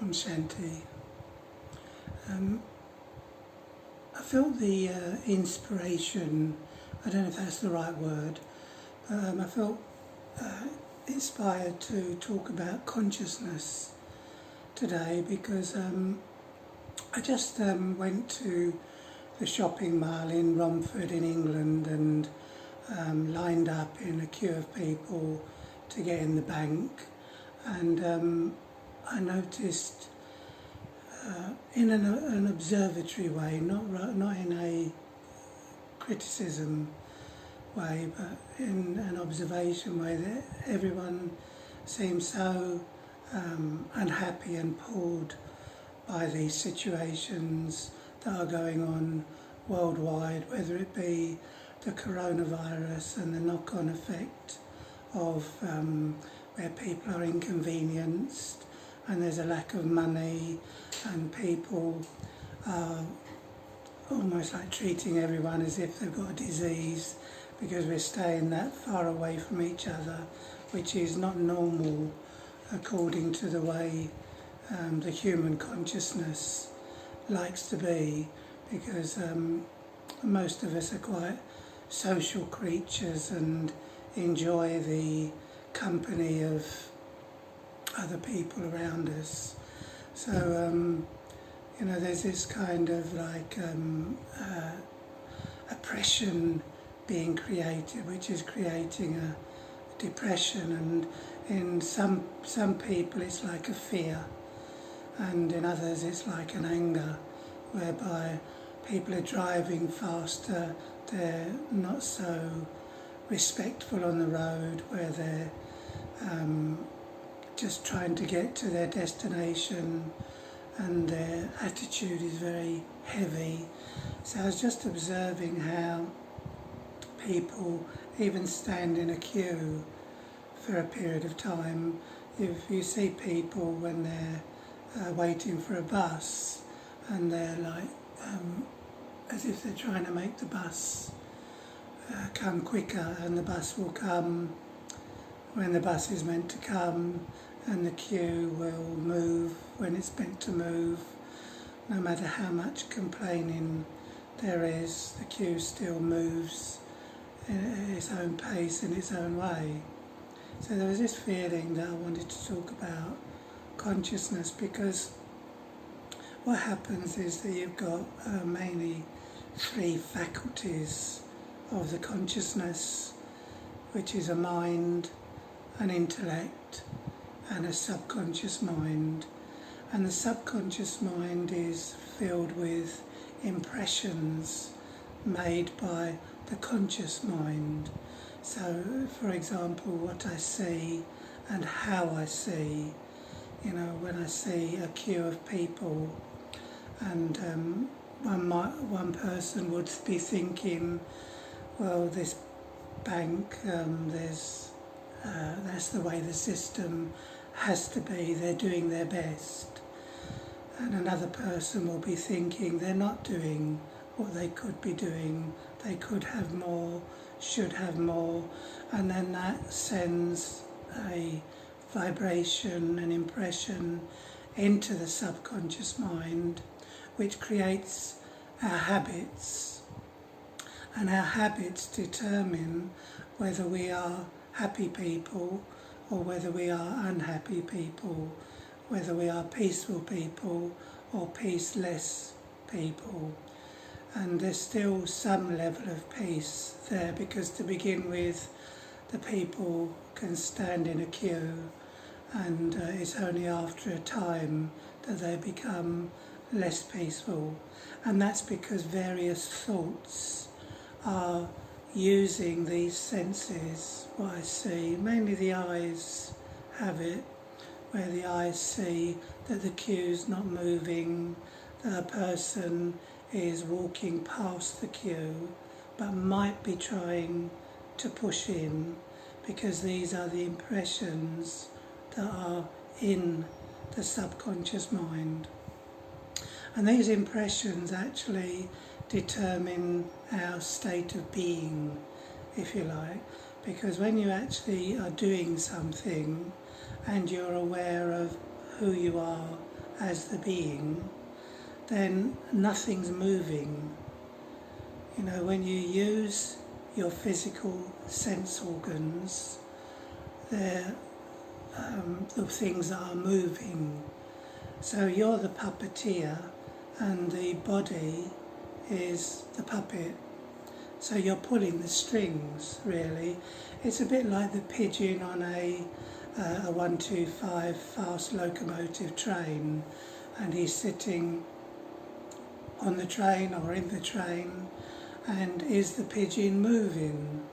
Shanti. I felt the inspiration, I don't know if that's the right word, I felt inspired to talk about consciousness today because I just went to the shopping mall in Romford in England and lined up in a queue of people to get in the bank, and I noticed in an observatory way, not in a criticism way, but in an observation way, that everyone seems so unhappy and pulled by these situations that are going on worldwide, whether it be the coronavirus and the knock-on effect of where people are inconvenienced and there's a lack of money and people are almost like treating everyone as if they've got a disease because we're staying that far away from each other, which is not normal according to the way the human consciousness likes to be, because most of us are quite social creatures and enjoy the company of other people around us. So there's this kind of like oppression being created, which is creating a depression, and in some people it's like a fear, and in others it's like an anger, whereby people are driving faster, they're not so respectful on the road, where they're just trying to get to their destination and their attitude is very heavy. So I was just observing how people even stand in a queue for a period of time. If you see people when they're waiting for a bus and they're like as if they're trying to make the bus come quicker, and the bus will come when the bus is meant to come, and the queue will move when it's meant to move. No matter how much complaining there is, the queue still moves in its own pace, in its own way. So there was this feeling that I wanted to talk about consciousness, because what happens is that you've got mainly three faculties of the consciousness, which is a mind, an intellect, and a subconscious mind. And the subconscious mind is filled with impressions made by the conscious mind. So, for example, what I see and how I see. When I see a queue of people, and one person would be thinking, well, this bank, that's the way the system has to be, they're doing their best. And another person will be thinking they're not doing what they could be doing, they could have more, should have more, and then that sends a vibration, an impression into the subconscious mind, which creates our habits. And our habits determine whether we are happy people or whether we are unhappy people, whether we are peaceful people or peaceless people. And there's still some level of peace there, because to begin with, the people can stand in a queue, and it's only after a time that they become less peaceful. And that's because various thoughts are using these senses. What I see, mainly the eyes have it, where the eyes see that the queue's not moving, that a person is walking past the queue but might be trying to push in, because these are the impressions that are in the subconscious mind. And these impressions actually determine our state of being, if you like, because when you actually are doing something and you're aware of who you are as the being, then nothing's moving. You know, when you use your physical sense organs, they're the things that are moving. So you're the puppeteer and the body is the puppet. So you're pulling the strings, really. It's a bit like the pigeon on a 125 fast locomotive train, and he's sitting on the train or in the train, and is the pigeon moving?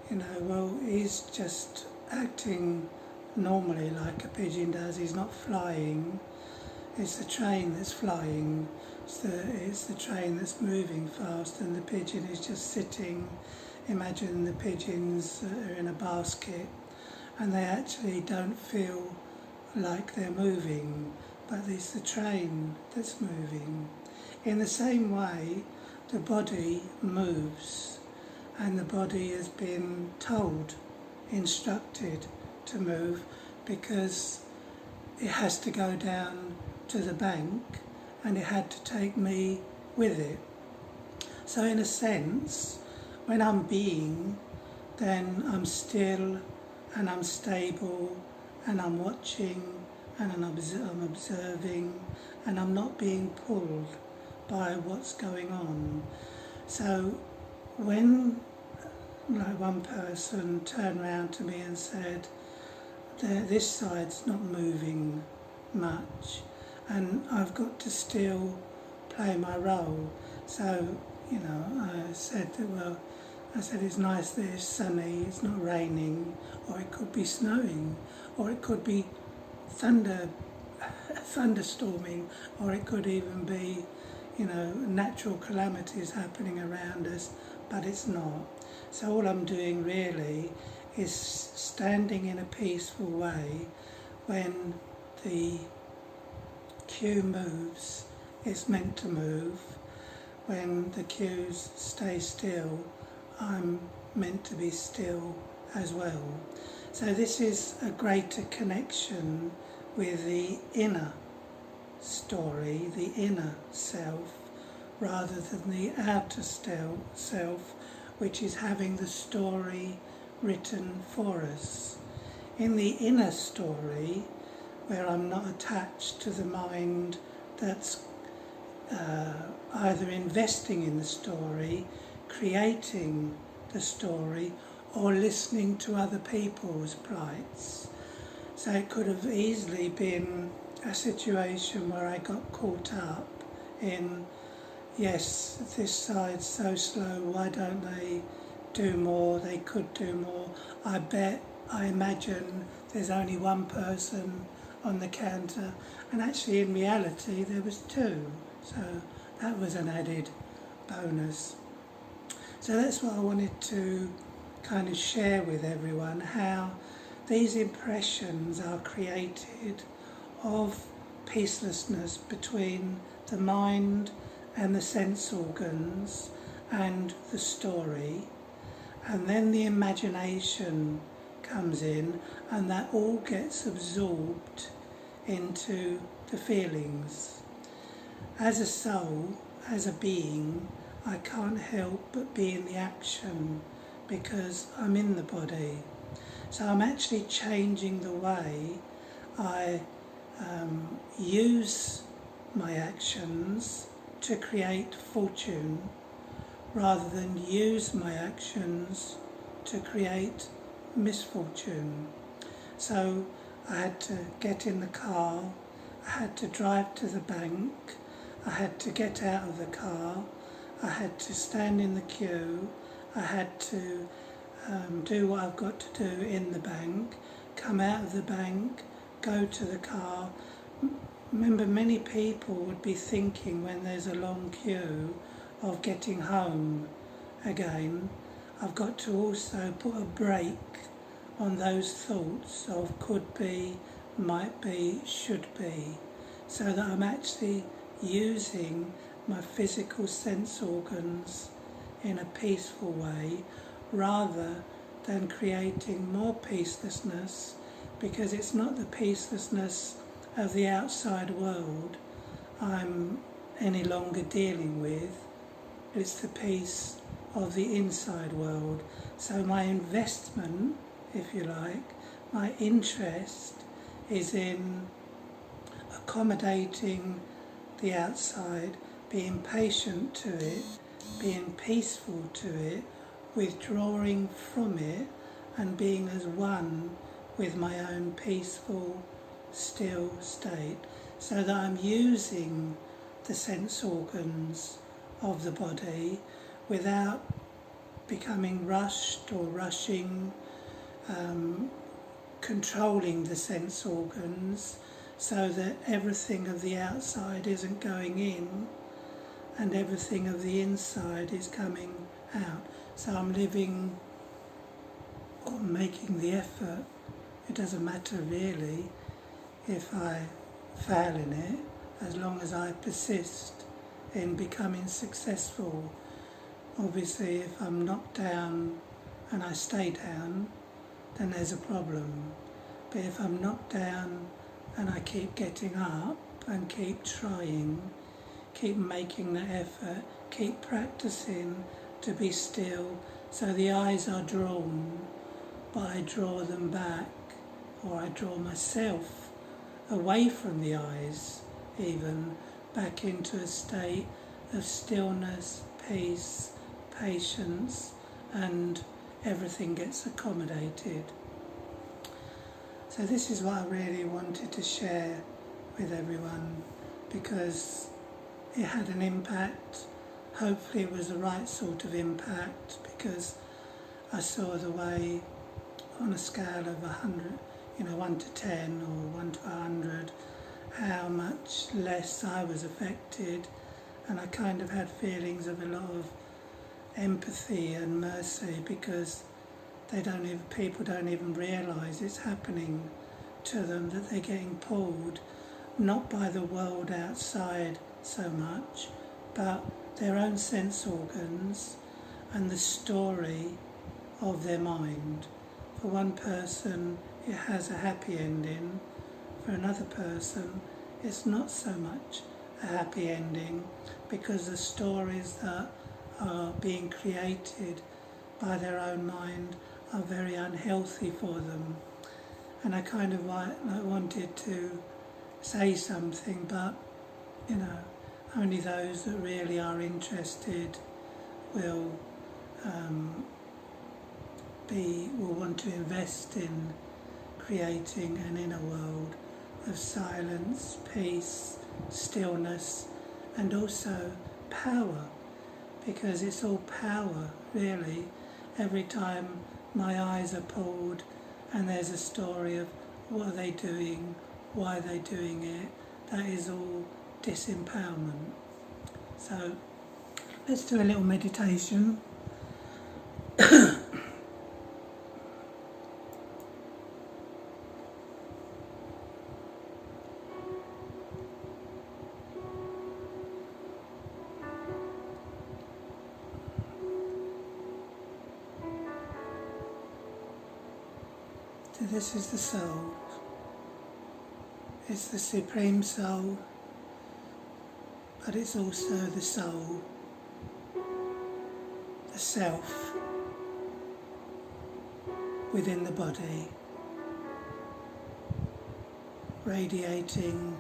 You know, well, he's just acting normally like a pigeon does. He's not flying. It's the train that's flying. It's the train that's moving fast, and the pigeon is just sitting. Imagine the pigeons are in a basket, and they actually don't feel like they're moving, but it's the train that's moving. In the same way, the body moves, and the body has been told, instructed to move, because it has to go down to the bank, and it had to take me with it. So in a sense, when I'm being, then I'm still and I'm stable and I'm watching and I'm observing, and I'm not being pulled by what's going on. So when one person turned around to me and said, this side's not moving much, and I've got to still play my role. So, you know, I said it's nice that it's sunny, it's not raining, or it could be snowing, or it could be thunderstorming, or it could even be, you know, natural calamities happening around us, but it's not. So all I'm doing really is standing in a peaceful way. When the cue moves, it's meant to move. When the cues stay still, I'm meant to be still as well. So this is a greater connection with the inner story, the inner self, rather than the outer self, which is having the story written for us. In the inner story, where I'm not attached to the mind that's either investing in the story, creating the story, or listening to other people's plights. So it could have easily been a situation where I got caught up in, yes, this side's so slow, why don't they do more? They could do more. I imagine there's only one person on the counter, and actually in reality there was two, so that was an added bonus. So that's what I wanted to kind of share with everyone, how these impressions are created of peacelessness between the mind and the sense organs and the story, and then the imagination comes in, and that all gets absorbed into the feelings. As a soul, as a being, I can't help but be in the action because I'm in the body. So I'm actually changing the way I use my actions to create fortune, rather than use my actions to create misfortune. So I had to get in the car, I had to drive to the bank, I had to get out of the car, I had to stand in the queue, I had to do what I've got to do in the bank, come out of the bank, go to the car. Remember, many people would be thinking when there's a long queue of getting home again. I've got to also put a brake on those thoughts of could be, might be, should be, so that I'm actually using my physical sense organs in a peaceful way, rather than creating more peacelessness, because it's not the peacelessness of the outside world I'm any longer dealing with. It's the peace of the inside world. So my investment, if you like, my interest is in accommodating the outside, being patient to it, being peaceful to it, withdrawing from it, and being as one with my own peaceful, still state, so that I'm using the sense organs of the body without becoming rushed or rushing, controlling the sense organs so that everything of the outside isn't going in and everything of the inside is coming out. So I'm living or making the effort. It doesn't matter really if I fail in it, as long as I persist in becoming successful. Obviously, if I'm knocked down and I stay down, then there's a problem. But if I'm knocked down and I keep getting up and keep trying, keep making the effort, keep practicing to be still, so the eyes are drawn, but I draw them back, or I draw myself away from the eyes, even back into a state of stillness, peace, patience, and everything gets accommodated. So this is what I really wanted to share with everyone, because it had an impact. Hopefully it was the right sort of impact, because I saw the way on a scale of 100, 1 to 10 or 1 to 100, how much less I was affected, and I kind of had feelings of a lot of empathy and mercy, because people don't even realise it's happening to them, that they're getting pulled not by the world outside so much, but their own sense organs and the story of their mind. For one person it has a happy ending, for another person it's not so much a happy ending, because the stories that are being created by their own mind are very unhealthy for them. And I kind of wanted to say something, but only those that really are interested will want to invest in creating an inner world of silence, peace, stillness, and also power, because it's all power really. Every time my eyes are pulled and there's a story of what are they doing, why are they doing it, that is all disempowerment. So let's do a little meditation. So this is the soul. It's the Supreme Soul, but it's also the soul, the self within the body, radiating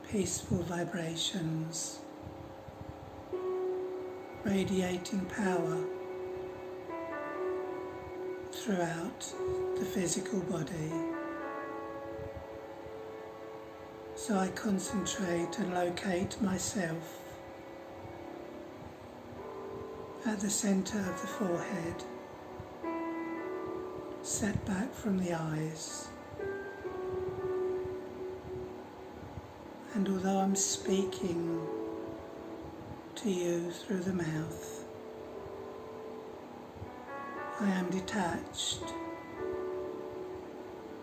peaceful vibrations, radiating power throughout the physical body. So I concentrate and locate myself at the centre of the forehead, set back from the eyes. And although I'm speaking to you through the mouth, I am detached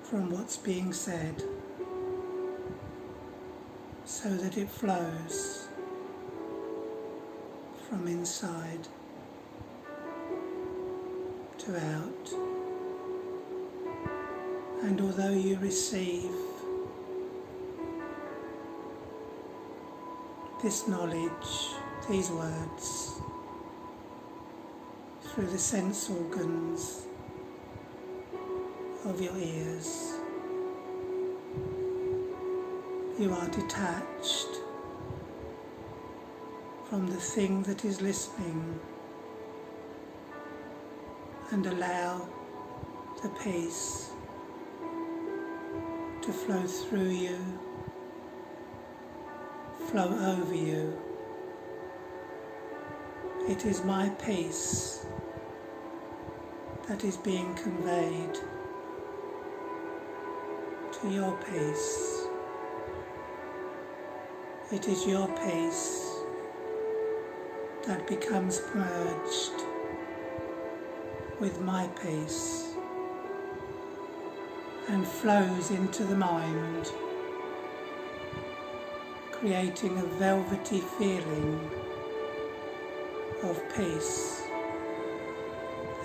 from what's being said, so that it flows from inside to out And although you receive this knowledge, these words, through the sense organs of your ears, you are detached from the thing that is listening and allow the peace to flow through you, flow over you. It is my peace that is being conveyed to your peace. It is your peace that becomes merged with my peace and flows into the mind, creating a velvety feeling of peace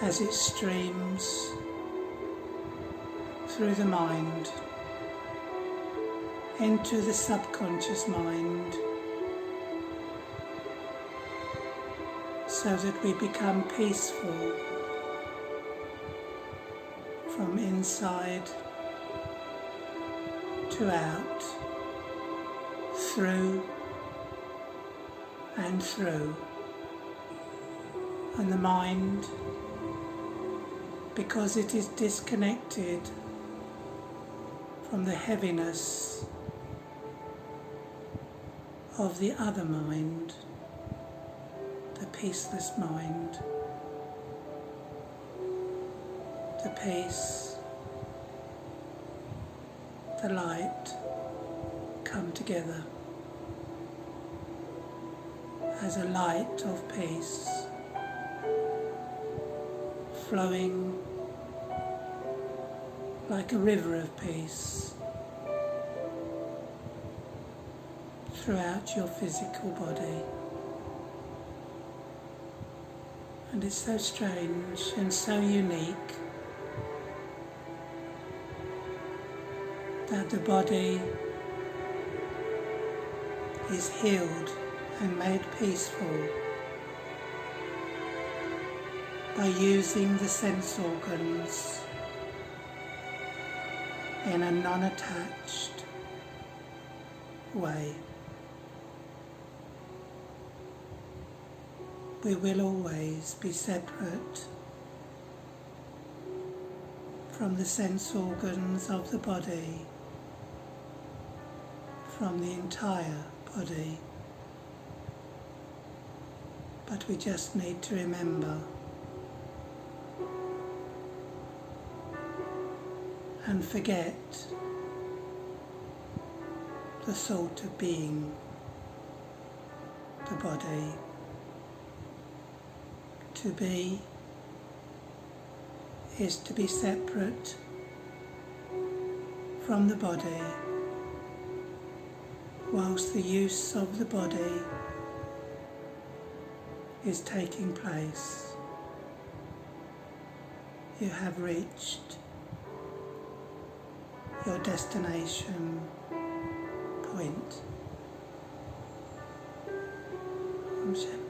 as it streams through the mind into the subconscious mind, so that we become peaceful from inside to out, through and through. And the mind, because it is disconnected from the heaviness of the other mind, the peaceless mind, the peace, the light come together as a light of peace flowing like a river of peace throughout your physical body. And it's so strange and so unique that the body is healed and made peaceful by using the sense organs in a non-attached way. We will always be separate from the sense organs of the body, from the entire body. But we just need to remember and forget the thought of being the body. To be is to be separate from the body, whilst the use of the body is taking place. You have reached your destination point. Om Shanti.